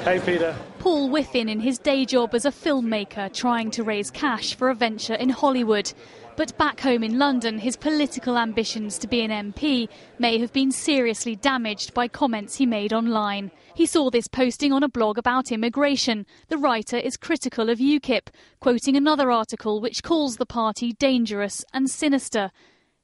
Hey, Peter. Paul Wiffen in his day job as a filmmaker trying to raise cash for a venture in Hollywood. But back home in London, his political ambitions to be an MP may have been seriously damaged by comments he made online. He saw this posting on a blog about immigration. The writer is critical of UKIP, quoting another article which calls the party dangerous and sinister.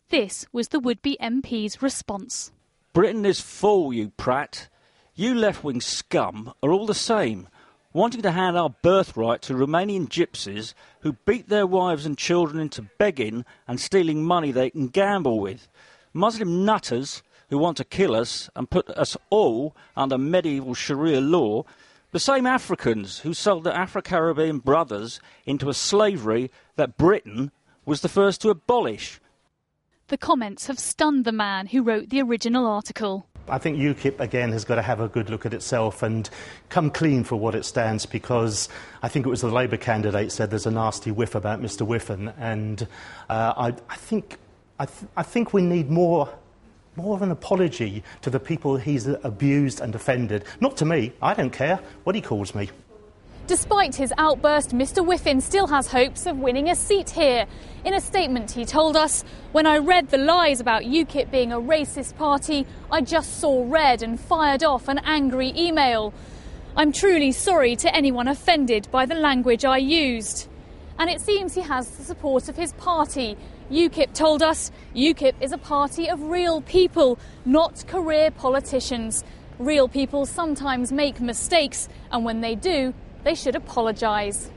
This was the would-be MP's response. Britain is full, you prat. You left-wing scum are all the same, wanting to hand our birthright to Romanian gypsies who beat their wives and children into begging and stealing money they can gamble with. Muslim nutters who want to kill us and put us all under medieval Sharia law. The same Africans who sold their Afro-Caribbean brothers into a slavery that Britain was the first to abolish. The comments have stunned the man who wrote the original article. I think UKIP, again, has got to have a good look at itself and come clean for what it stands, because I think it was the Labour candidate said there's a nasty whiff about Mr Wiffen, and I think we need more of an apology to the people he's abused and offended. Not to me. I don't care what he calls me. Despite his outburst, Mr Wiffen still has hopes of winning a seat here. In a statement he told us, "When I read the lies about UKIP being a racist party, I just saw red and fired off an angry email. I'm truly sorry to anyone offended by the language I used." And it seems he has the support of his party. UKIP told us UKIP is a party of real people, not career politicians. Real people sometimes make mistakes, and when they do, they should apologise.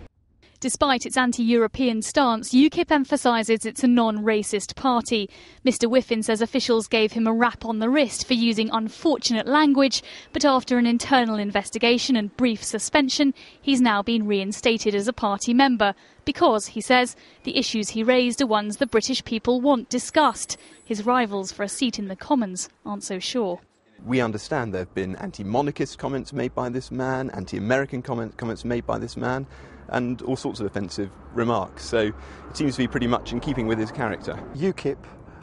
Despite its anti-European stance, UKIP emphasises it's a non-racist party. Mr Wiffen says officials gave him a rap on the wrist for using unfortunate language, but after an internal investigation and brief suspension, he's now been reinstated as a party member because, he says, the issues he raised are ones the British people want discussed. His rivals for a seat in the Commons aren't so sure. We understand there have been anti-monarchist comments made by this man, anti-American comments made by this man, and all sorts of offensive remarks. So it seems to be pretty much in keeping with his character. UKIP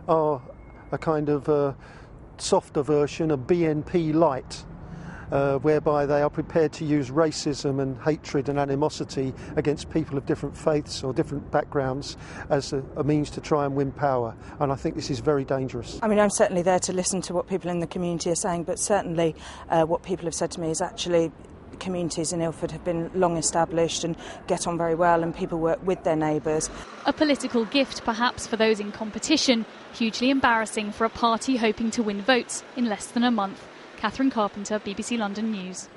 are a kind of softer version of BNP light, whereby they are prepared to use racism and hatred and animosity against people of different faiths or different backgrounds as a means to try and win power. And I think this is very dangerous. I mean, I'm certainly there to listen to what people in the community are saying, but certainly what people have said to me is actually communities in Ilford have been long established and get on very well, and people work with their neighbours. A political gift perhaps for those in competition, hugely embarrassing for a party hoping to win votes in less than a month. Catherine Carpenter, BBC London News.